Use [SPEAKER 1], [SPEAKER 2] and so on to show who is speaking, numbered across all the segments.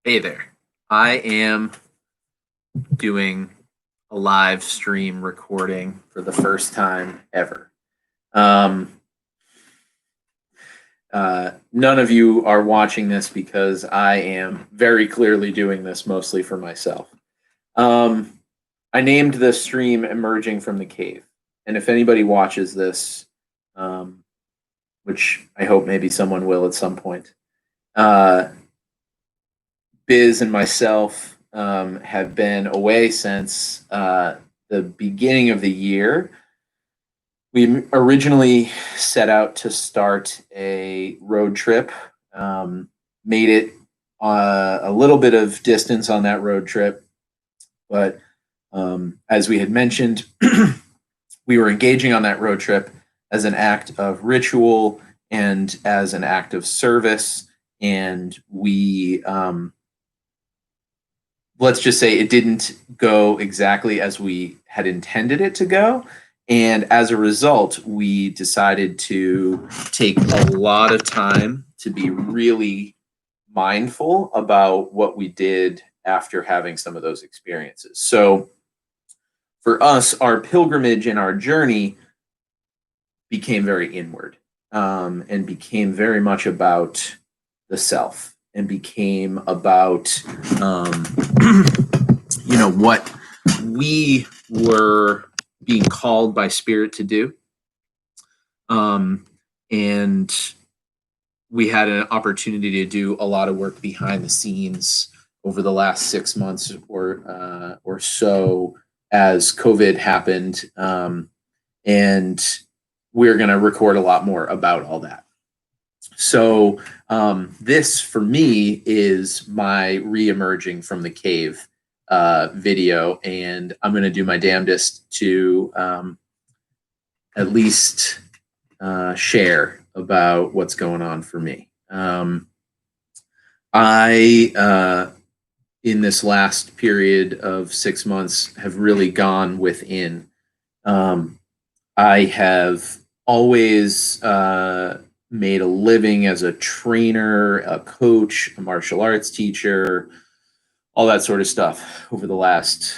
[SPEAKER 1] Hey there. I am doing a live stream recording for the first time ever. Um, None of you are watching this because I am very clearly doing this mostly for myself. Um, I named this stream Emerging from the Cave. And if anybody watches this, um, which I hope maybe someone will at some point, uh, Biz and myself have been away since the beginning of the year. We originally set out to start a road trip, made it a little bit of distance on that road trip, but as we had mentioned, we were engaging on that road trip as an act of ritual and as an act of service. And we let's just say it didn't go exactly as we had intended it to go. And as a result, we decided to take a lot of time to be really mindful about what we did after having some of those experiences. So for us, our pilgrimage and our journey became very inward, and became very much about the self, and became about what we were being called by spirit to do, and we had an opportunity to do a lot of work behind the scenes over the last 6 months or so as COVID happened, and we're going to record a lot more about all that. So this, for me, is my re-emerging from the cave video, and I'm going to do my damnedest to at least share about what's going on for me. I, in this last period of 6 months, have really gone within. I have always made a living as a trainer, a coach, a martial arts teacher, all that sort of stuff over the last,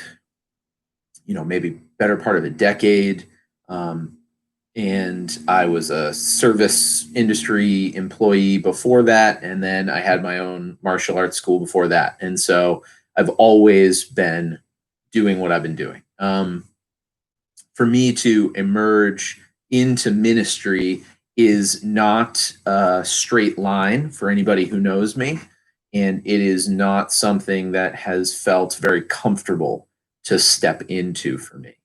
[SPEAKER 1] maybe better part of a decade. And I was a service industry employee before that. And then I had my own martial arts school before that. And so I've always been doing what I've been doing. For me to emerge into ministry is not a straight line for anybody who knows me. And it is not something that has felt very comfortable to step into for me.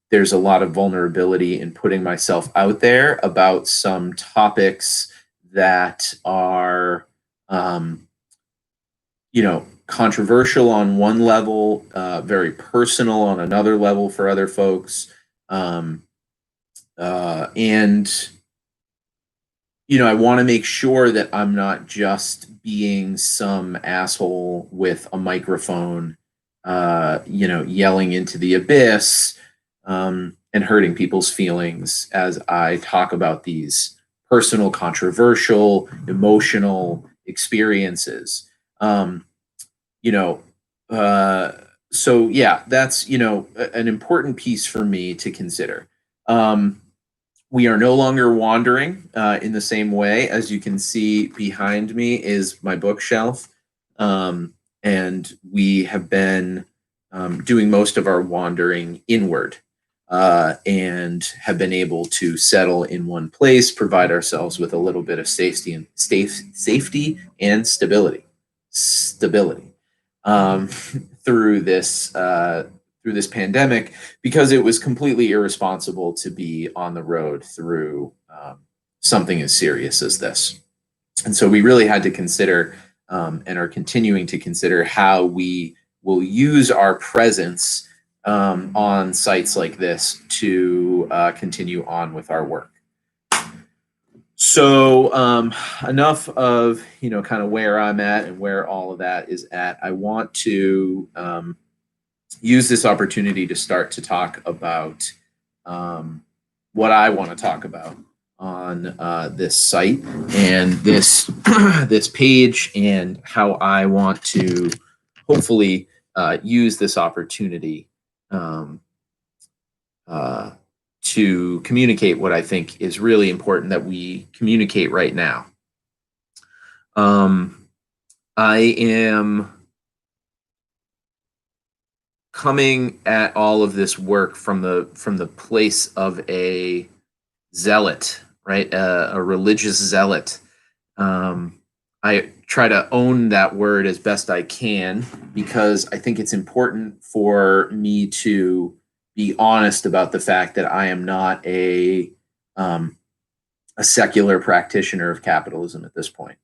[SPEAKER 1] There's a lot of vulnerability in putting myself out there about some topics that are, controversial on one level, very personal on another level for other folks. And I want to make sure that I'm not just being some asshole with a microphone, yelling into the abyss, and hurting people's feelings as I talk about these personal, controversial, emotional experiences. You know, so yeah, that's an important piece for me to consider. We are no longer wandering in the same way. As you can see behind me is my bookshelf, and we have been doing most of our wandering inward, and have been able to settle in one place, provide ourselves with a little bit of safety and stability through this pandemic, because it was completely irresponsible to be on the road through something as serious as this. And so we really had to consider, and are continuing to consider, how we will use our presence on sites like this to continue on with our work. So enough of kind of where I'm at and where all of that is at. I want to use this opportunity to start to talk about what I want to talk about on this site and this this page, and how I want to hopefully use this opportunity um, to communicate what I think is really important that we communicate right now. I am coming at all of this work from the place of a zealot, right? A religious zealot. I try to own that word as best I can because I think it's important for me to be honest about the fact that I am not a secular practitioner of capitalism at this point.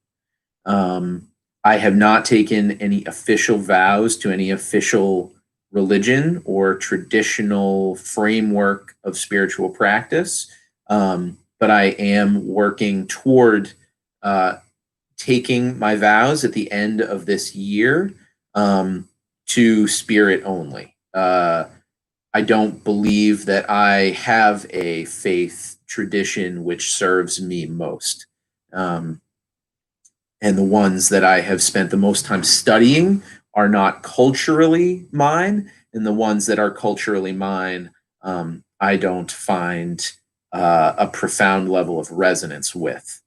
[SPEAKER 1] I have not taken any official vows to any official religion or traditional framework of spiritual practice, but I am working toward taking my vows at the end of this year to spirit only. I don't believe that I have a faith tradition which serves me most. And the ones that I have spent the most time studying are not culturally mine, and the ones that are culturally mine, I don't find a profound level of resonance with.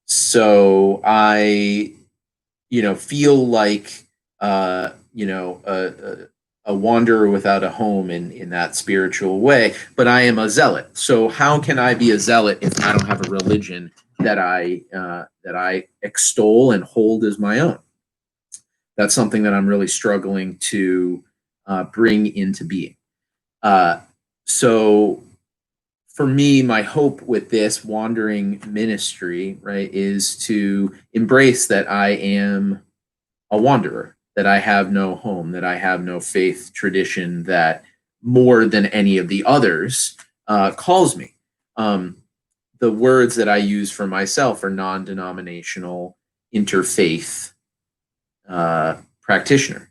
[SPEAKER 1] So I, feel like, a wanderer without a home in that spiritual way, but I am a zealot. So how can I be a zealot if I don't have a religion that I extol and hold as my own? That's something that I'm really struggling to bring into being. So for me, my hope with this wandering ministry, right, is to embrace that I am a wanderer, that I have no home, that I have no faith tradition that more than any of the others calls me. The words that I use for myself are non-denominational, interfaith practitioner.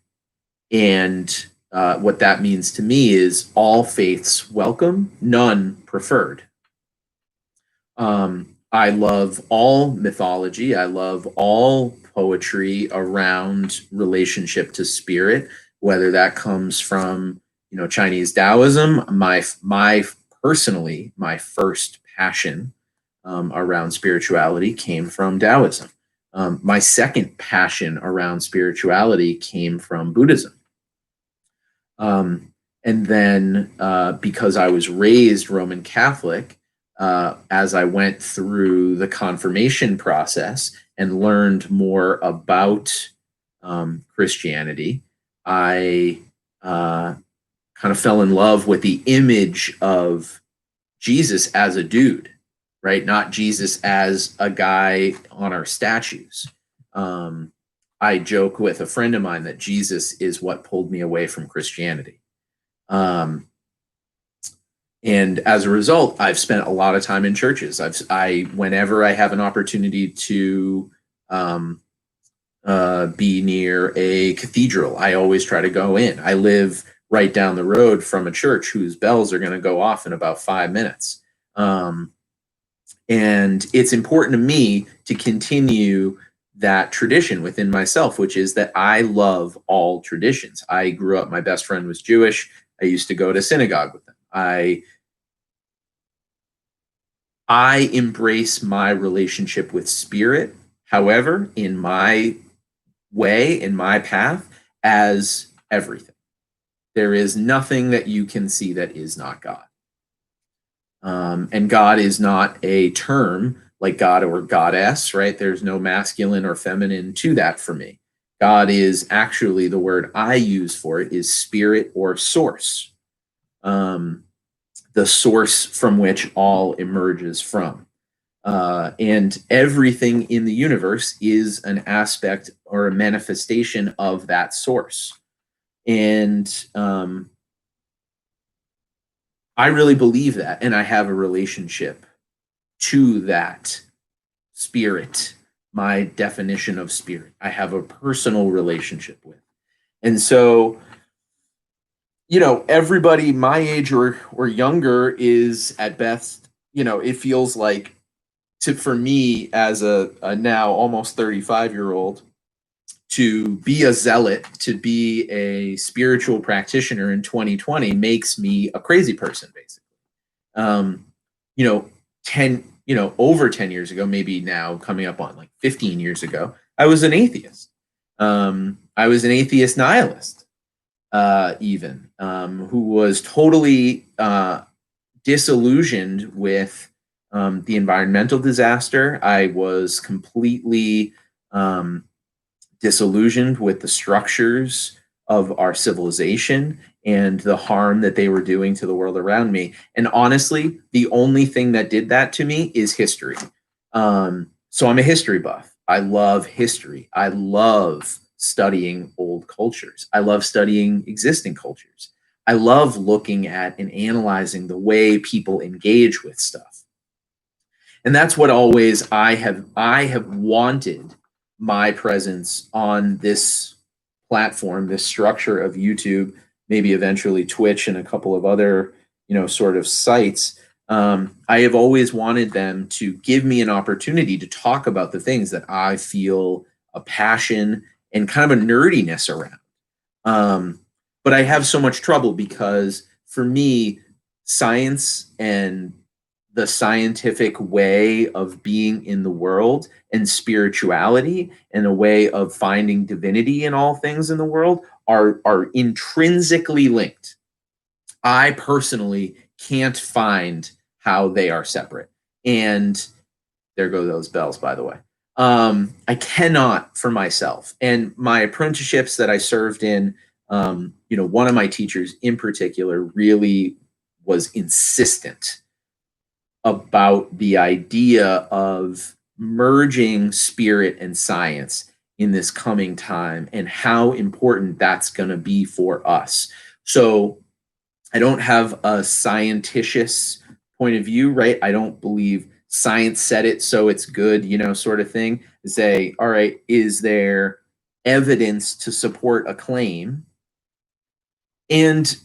[SPEAKER 1] And what that means to me is all faiths welcome, none preferred. I love all mythology. I love all poetry around relationship to spirit, whether that comes from Chinese Taoism. My personally, my first passion around spirituality came from Taoism. My second passion around spirituality came from Buddhism. And then because I was raised Roman Catholic, as I went through the confirmation process and learned more about Christianity, I kind of fell in love with the image of Jesus as a dude, right? Not Jesus as a guy on our statues. I joke with a friend of mine that Jesus is what pulled me away from Christianity. And as a result, I've spent a lot of time in churches. Whenever I have an opportunity to be near a cathedral, I always try to go in. I live right down the road from a church whose bells are going to go off in about 5 minutes. And it's important to me to continue that tradition within myself, which is that I love all traditions. I grew up, my best friend was Jewish. I used to go to synagogue with them. I embrace my relationship with spirit, however, in my way, in my path, as everything. There is nothing that you can see that is not God. And God is not a term like God or goddess, right? There's no masculine or feminine to that for me. God is actually, the word I use for it is spirit or source, the source from which all emerges from. And everything in the universe is an aspect or a manifestation of that source. And I really believe that, and I have a relationship to that spirit, my definition of spirit. I have a personal relationship with. And so, everybody my age or younger is at best it feels like for me as a now almost 35-year-old to be a zealot, to be a spiritual practitioner in 2020 makes me a crazy person, basically. Um, you know, 10, over 10 years ago, maybe now coming up on like 15 years ago, I was an atheist. I was an atheist nihilist, even, who was totally disillusioned with the environmental disaster. I was completely disillusioned with the structures of our civilization and the harm that they were doing to the world around me. And honestly, the only thing that did that to me is history. So I'm a history buff. I love history. I love studying old cultures. I love studying existing cultures. I love looking at and analyzing the way people engage with stuff. And that's what always I have wanted my presence on this platform, this structure of YouTube, maybe eventually Twitch and a couple of other, sort of sites. I have always wanted them to give me an opportunity to talk about the things that I feel a passion and kind of a nerdiness around. But I have so much trouble because for me, science and the scientific way of being in the world and spirituality and a way of finding divinity in all things in the world are intrinsically linked. I personally can't find how they are separate. And there go those bells, by the way. I cannot for myself. And my apprenticeships that I served in, one of my teachers in particular really was insistent about the idea of merging spirit and science in this coming time and how important that's going to be for us. So I don't have a scienticious point of view, right? I don't believe science said it, so it's good, sort of thing. Say, all right, is there evidence to support a claim? And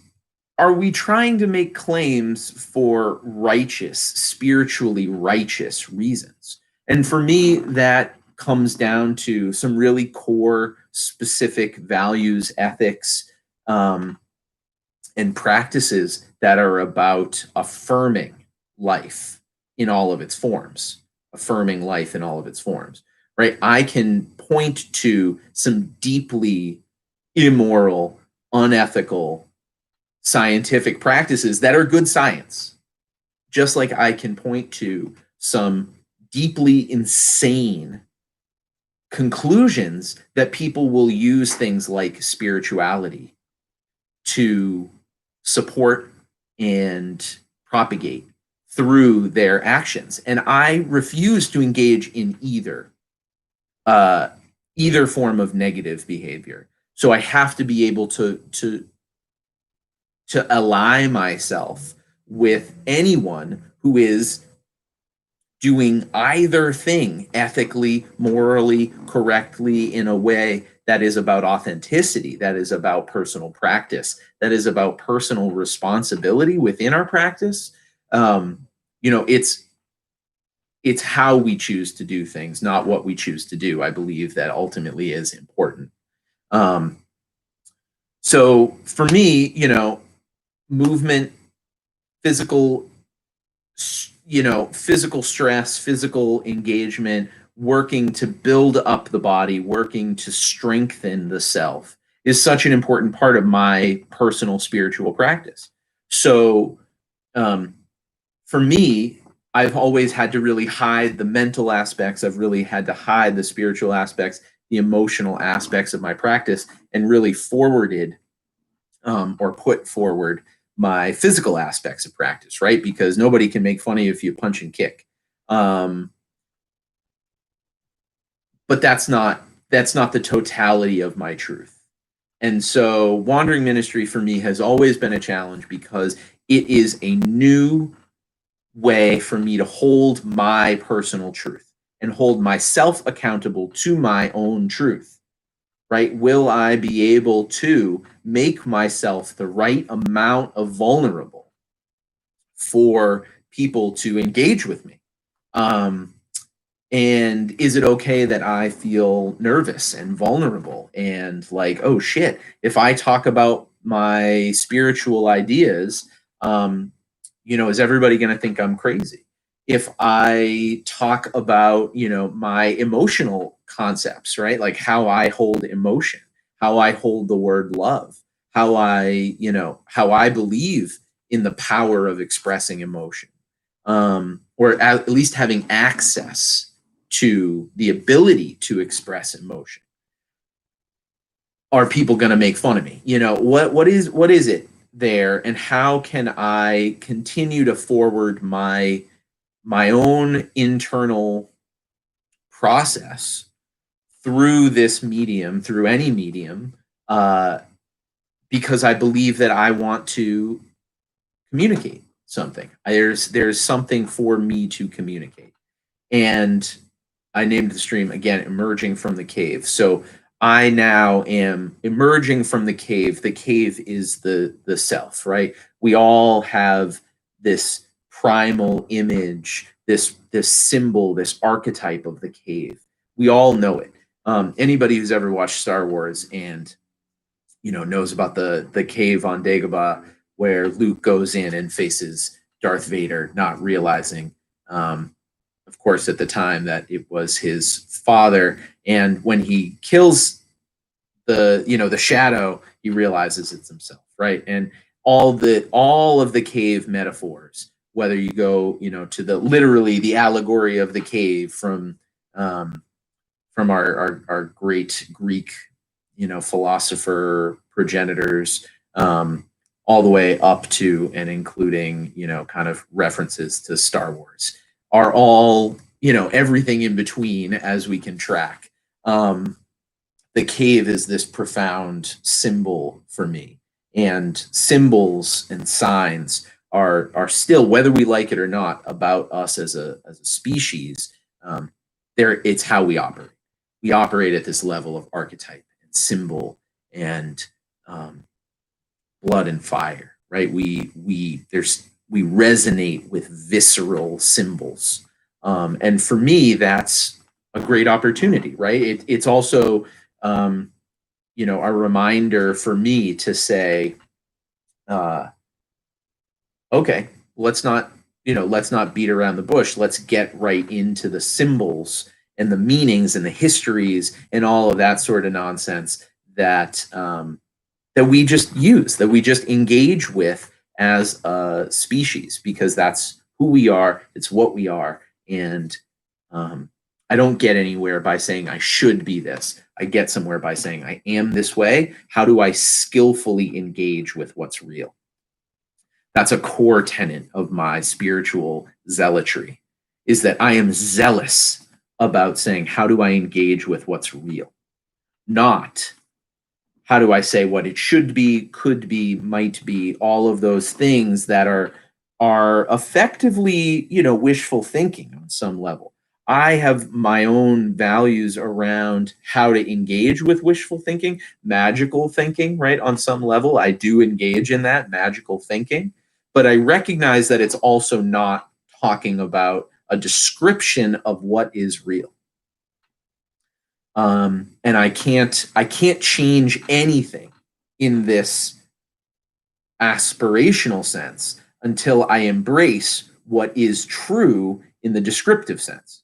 [SPEAKER 1] are we trying to make claims for righteous, spiritually righteous reasons? And for me, that comes down to some really core, specific values, ethics, and practices that are about affirming life in all of its forms, affirming life in all of its forms, right? I can point to some deeply immoral, unethical, scientific practices that are good science, just like I can point to some deeply insane conclusions that people will use things like spirituality to support and propagate through their actions. And I refuse to engage in either form of negative behavior. So I have to be able to ally myself with anyone who is doing either thing ethically, morally, correctly, in a way that is about authenticity, that is about personal practice, that is about personal responsibility within our practice. It's how we choose to do things, not what we choose to do. I believe that ultimately is important. So for me, movement, physical physical stress, physical engagement, working to build up the body, working to strengthen the self is such an important part of my personal spiritual practice. So for me, I've always had to really hide the mental aspects. I've really had to hide the spiritual aspects, the emotional aspects of my practice, and really forwarded or put forward my physical aspects of practice, right? Because nobody can make fun of you if you punch and kick. But that's not the totality of my truth. And so wandering ministry for me has always been a challenge because it is a new way for me to hold my personal truth and hold myself accountable to my own truth. Right? Will I be able to make myself the right amount of vulnerable for people to engage with me? And is it okay that I feel nervous and vulnerable and like, oh shit, if I talk about my spiritual ideas, is everybody going to think I'm crazy? If I talk about, my emotional concepts, right? Like how I hold emotion, how I hold the word love, how I believe in the power of expressing emotion, or at least having access to the ability to express emotion. Are people going to make fun of me? What is it there, and how can I continue to forward my own internal process through this medium, through any medium, because I believe that I want to communicate something. There's something for me to communicate. And I named the stream again, Emerging from the Cave. So I now am emerging from the cave. The cave is the self, right? We all have this primal image, this symbol, this archetype of the cave. We all know it. Anybody who's ever watched Star Wars and knows about the cave on Dagobah, where Luke goes in and faces Darth Vader, not realizing, of course, at the time that it was his father. And when he kills the shadow, he realizes it's himself, right? And all of the cave metaphors, whether you go, to literally the allegory of the cave from our great Greek, philosopher progenitors, all the way up to and including, kind of references to Star Wars, are all, everything in between as we can track. The cave is this profound symbol for me, and symbols and signs are still, whether we like it or not, about us as a species. It's how we operate. We operate at this level of archetype and symbol and blood and fire, right? We resonate with visceral symbols, and for me, that's a great opportunity, right? It's also a reminder for me to say, okay, let's not beat around the bush. Let's get right into the symbols and the meanings and the histories and all of that sort of nonsense that we just use, that we just engage with as a species, because that's who we are. It's what we are. And I don't get anywhere by saying I should be this. I get somewhere by saying I am this way. How do I skillfully engage with what's real? That's a core tenet of my spiritual zealotry, is that I am zealous about saying, how do I engage with what's real? Not how do I say what it should be, could be, might be, all of those things that are effectively, wishful thinking on some level. I have my own values around how to engage with wishful thinking, magical thinking, right? On some level, I do engage in that magical thinking, but I recognize that it's also not talking about a description of what is real. And I can't change anything in this aspirational sense until I embrace what is true in the descriptive sense,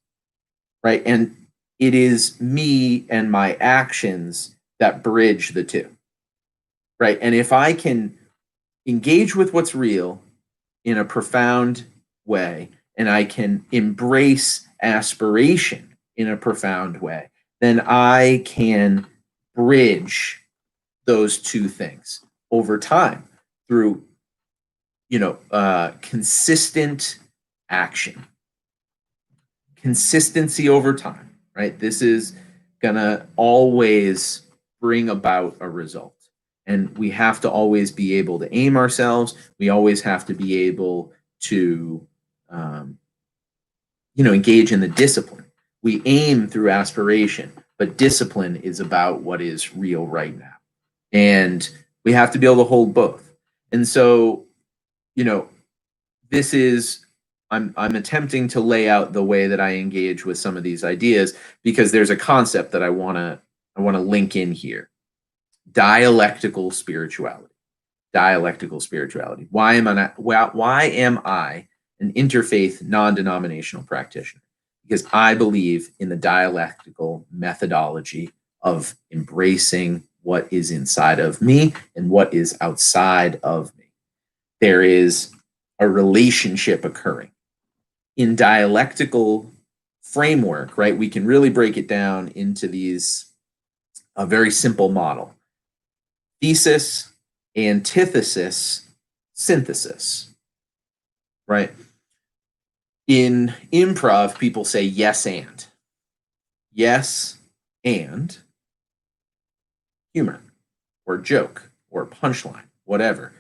[SPEAKER 1] right? And it is me and my actions that bridge the two, right? And if I can engage with what's real in a profound way, and I can embrace aspiration in a profound way, then I can bridge those two things over time through, consistent action, consistency over time, right? This is gonna always bring about a result. And we have to always be able to aim ourselves. We always have to be able to, engage in the discipline. We aim through aspiration, but discipline is about what is real right now. And we have to be able to hold both. And so, this is I'm attempting to lay out the way that I engage with some of these ideas, because there's a concept that I want to link in here. Dialectical spirituality. Dialectical spirituality. Why am I an interfaith non-denominational practitioner? Because I believe in the dialectical methodology of embracing what is inside of me and what is outside of me. There is a relationship occurring. In dialectical framework, right, we can really break it down into a very simple model. Thesis, antithesis, synthesis, right? In improv, people say yes and. Yes and humor or joke or punchline, whatever.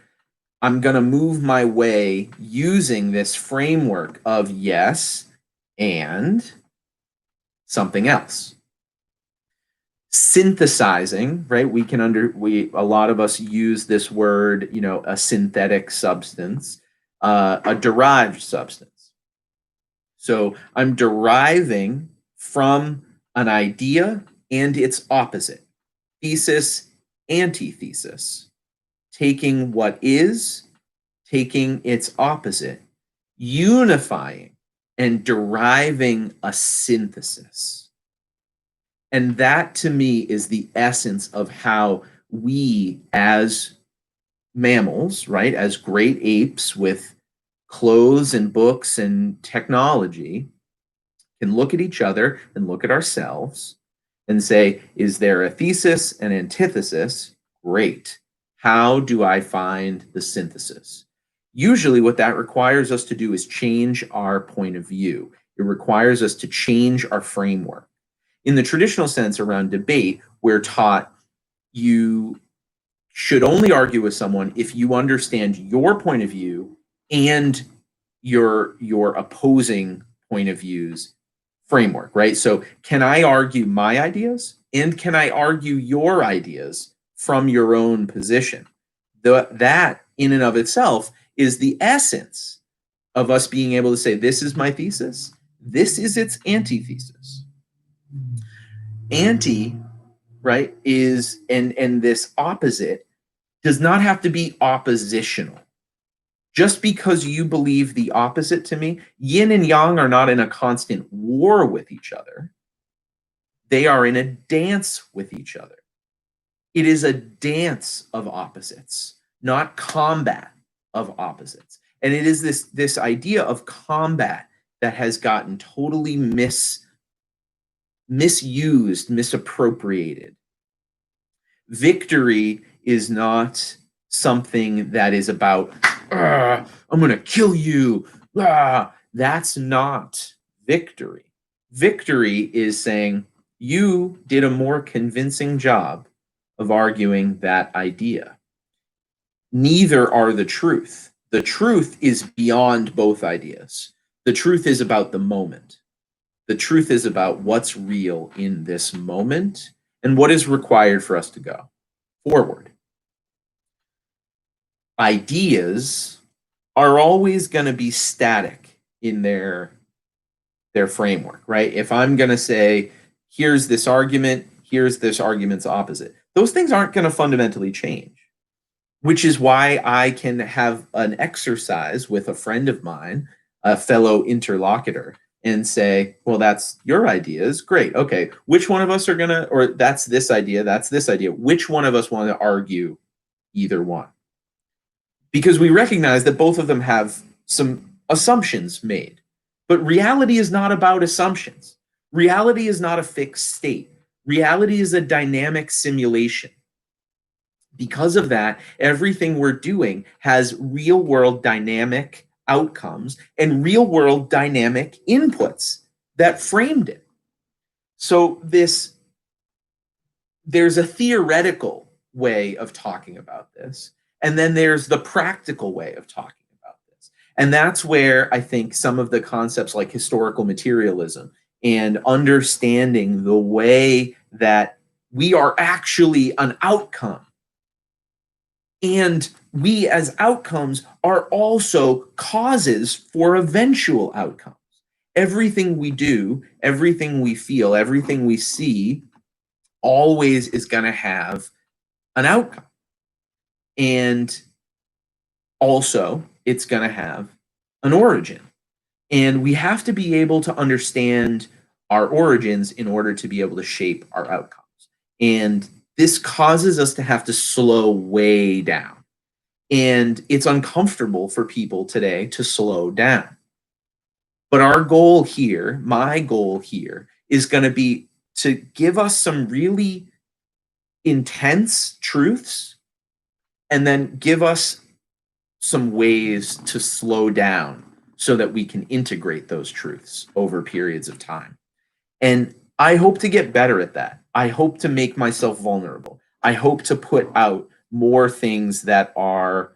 [SPEAKER 1] I'm going to move my way using this framework of yes and something else. Synthesizing, right? A lot of us use this word, a synthetic substance, a derived substance. So I'm deriving from an idea and its opposite, thesis, antithesis, taking what is, taking its opposite, unifying and deriving a synthesis. And that, to me, is the essence of how we, as mammals, right, as great apes with clothes and books and technology, can look at each other and look at ourselves and say, is there a thesis and antithesis? Great. How do I find the synthesis? Usually what that requires us to do is change our point of view. It requires us to change our framework. In the traditional sense around debate, we're taught you should only argue with someone if you understand your point of view and your opposing point of views framework, right? So can I argue my ideas and can I argue your ideas from your own position? That in and of itself is the essence of us being able to say, this is my thesis, this is its antithesis. Anti, right, is, and this opposite does not have to be oppositional. Just because you believe the opposite to me, yin and yang are not in a constant war with each other. They are in a dance with each other. It is a dance of opposites, not combat of opposites. And it is this idea of combat that has gotten totally misused, misappropriated. Victory is not something that is about, I'm going to kill you. That's not victory. Victory is saying, you did a more convincing job of arguing that idea. Neither are the truth. The truth is beyond both ideas. The truth is about the moment. The truth is about what's real in this moment and what is required for us to go forward. Ideas are always going to be static in their framework, right? If I'm going to say, here's this argument's opposite, those things aren't going to fundamentally change, which is why I can have an exercise with a friend of mine, a fellow interlocutor, and say, well, that's your ideas. Great. Okay. Which one of us are going to, or that's this idea. Which one of us want to argue either one? Because we recognize that both of them have some assumptions made. But reality is not about assumptions. Reality is not a fixed state. Reality is a dynamic simulation. Because of that, everything we're doing has real world dynamic outcomes and real world dynamic inputs that framed it. So there's a theoretical way of talking about this, and then there's the practical way of talking about this. And that's where I think some of the concepts like historical materialism and understanding the way that we are actually an outcome and
[SPEAKER 2] we as outcomes are also causes for eventual outcomes. Everything we do, everything we feel, everything we see always is going to have an outcome. And also, it's going to have an origin. And we have to be able to understand our origins in order to be able to shape our outcomes. And this causes us to have to slow way down. And it's uncomfortable for people today to slow down. But our goal here, my goal here, is going to be to give us some really intense truths and then give us some ways to slow down so that we can integrate those truths over periods of time. And I hope to get better at that. I hope to make myself vulnerable. I hope to put out more things that are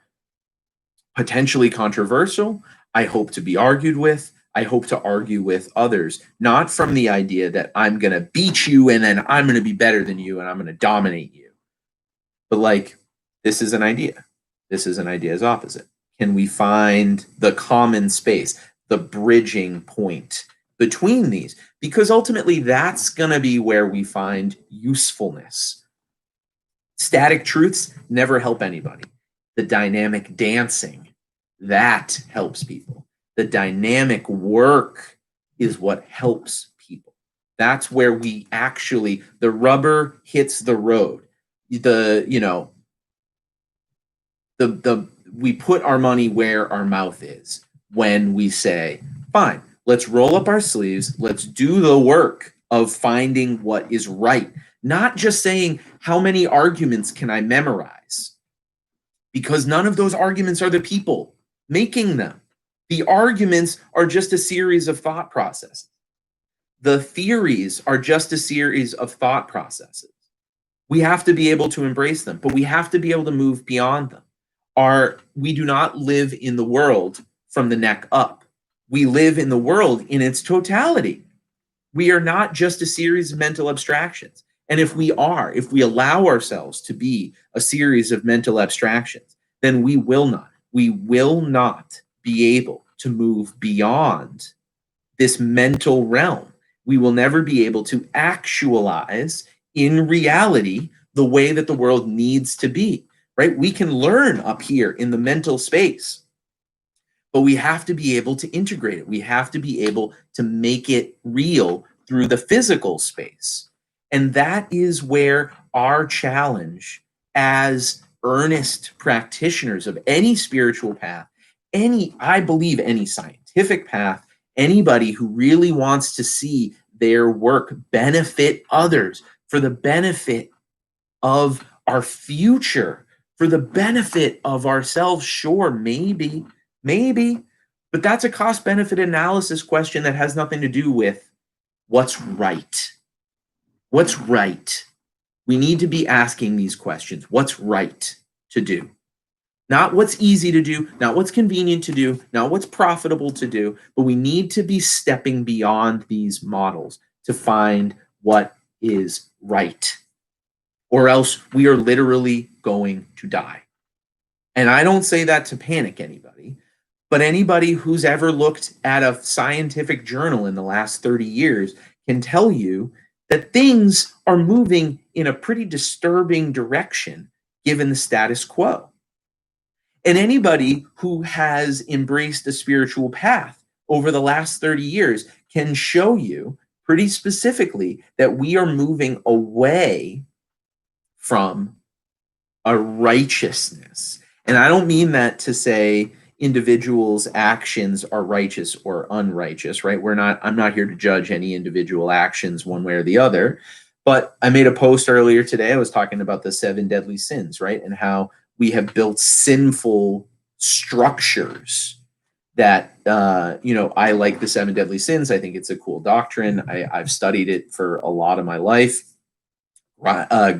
[SPEAKER 2] potentially controversial. I hope to be argued with. I hope to argue with others, not from the idea that I'm going to beat you and then I'm going to be better than you and I'm going to dominate you. But like, this is an idea. This is an idea's opposite. Can we find the common space, the bridging point between these? Because ultimately, that's going to be where we find usefulness. Static truths never help anybody. The dynamic dancing, that helps people. The dynamic work is what helps people. That's where we actually, the rubber hits the road. We put our money where our mouth is when we say, fine, let's roll up our sleeves, let's do the work of finding what is right. Not just saying, how many arguments can I memorize? Because none of those arguments are the people making them. The arguments are just a series of thought processes. The theories are just a series of thought processes. We have to be able to embrace them, but we have to be able to move beyond them. We do not live in the world from the neck up. We live in the world in its totality. We are not just a series of mental abstractions. And if we allow ourselves to be a series of mental abstractions, then we will not be able to move beyond this mental realm. We will never be able to actualize in reality the way that the world needs to be, right? We can learn up here in the mental space, but we have to be able to integrate it. We have to be able to make it real through the physical space. And that is where our challenge as earnest practitioners of any spiritual path, I believe any scientific path, anybody who really wants to see their work benefit others for the benefit of our future, for the benefit of ourselves, sure, maybe, but that's a cost-benefit analysis question that has nothing to do with what's right. What's right? We need to be asking these questions. What's right to do? Not what's easy to do, not what's convenient to do, not what's profitable to do, but we need to be stepping beyond these models to find what is right. Or else we are literally going to die. And I don't say that to panic anybody, but anybody who's ever looked at a scientific journal in the last 30 years can tell you that things are moving in a pretty disturbing direction given the status quo. And anybody who has embraced a spiritual path over the last 30 years can show you pretty specifically that we are moving away from a righteousness. And I don't mean that to say individuals' actions are righteous or unrighteous, right? I'm not here to judge any individual actions one way or the other. But I made a post earlier today. I was talking about the 7 deadly sins, right? And how we have built sinful structures that, I like the 7 deadly sins. I think it's a cool doctrine. I've studied it for a lot of my life.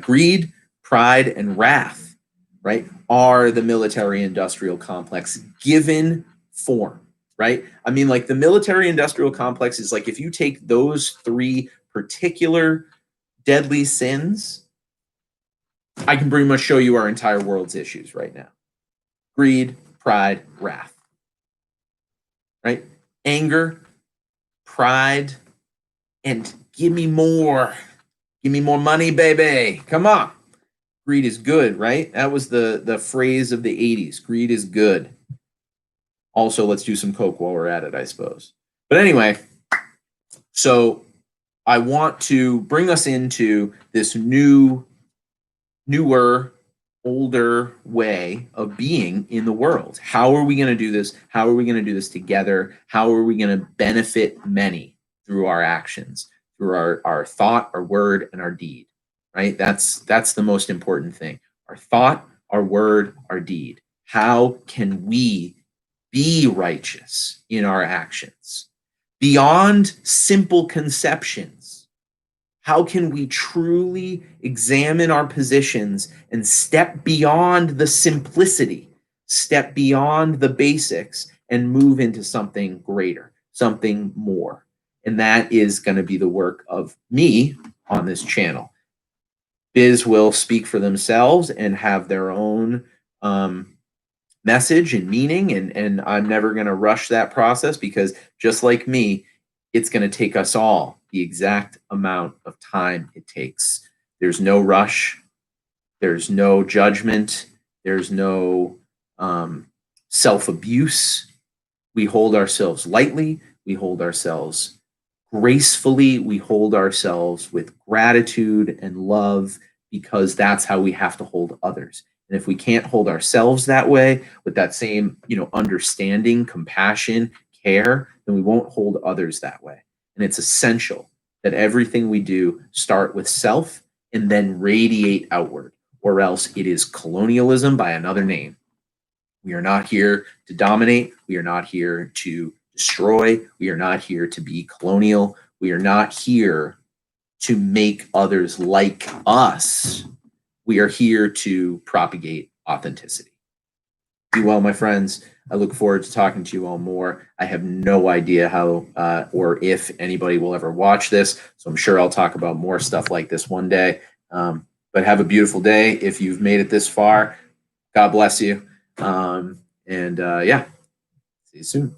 [SPEAKER 2] Greed, pride, and wrath, right, are the military-industrial complex given form, right? I mean, like the military-industrial complex is like if you take those 3 particular deadly sins, I can pretty much show you our entire world's issues right now. greed, pride, wrath. Right? Anger, pride, and give me more. Give me more money, baby. Come on. Greed is good, right? That was the phrase of the 80s. Greed is good. Also, let's do some coke while we're at it, I suppose. But anyway, so I want to bring us into this newer, older way of being in the world. How are we going to do this? How are we going to do this together? How are we going to benefit many through our actions, through our thought, our word, and our deed? Right? That's the most important thing. Our thought, our word, our deed. How can we be righteous in our actions beyond simple conceptions? How can we truly examine our positions and step beyond the simplicity, step beyond the basics, and move into something greater, something more? And that is going to be the work of me on this channel. Biz will speak for themselves and have their own message and meaning, and I'm never going to rush that process, because just like me, it's going to take us all the exact amount of time it takes. There's no rush. There's no judgment. There's no self-abuse. We hold ourselves lightly. We hold ourselves gracefully. We hold ourselves with gratitude and love, because that's how we have to hold others. And if we can't hold ourselves that way, with that same, understanding, compassion, care, then we won't hold others that way. And it's essential that everything we do start with self and then radiate outward, or else it is colonialism by another name. We are not here to dominate. We are not here to destroy. We are not here to be colonial. We are not here to make others like us. We are here to propagate authenticity. Be well, my friends. I look forward to talking to you all more. I have no idea how or if anybody will ever watch this, so I'm sure I'll talk about more stuff like this one day. But have a beautiful day. If you've made it this far, God bless you. Yeah, see you soon.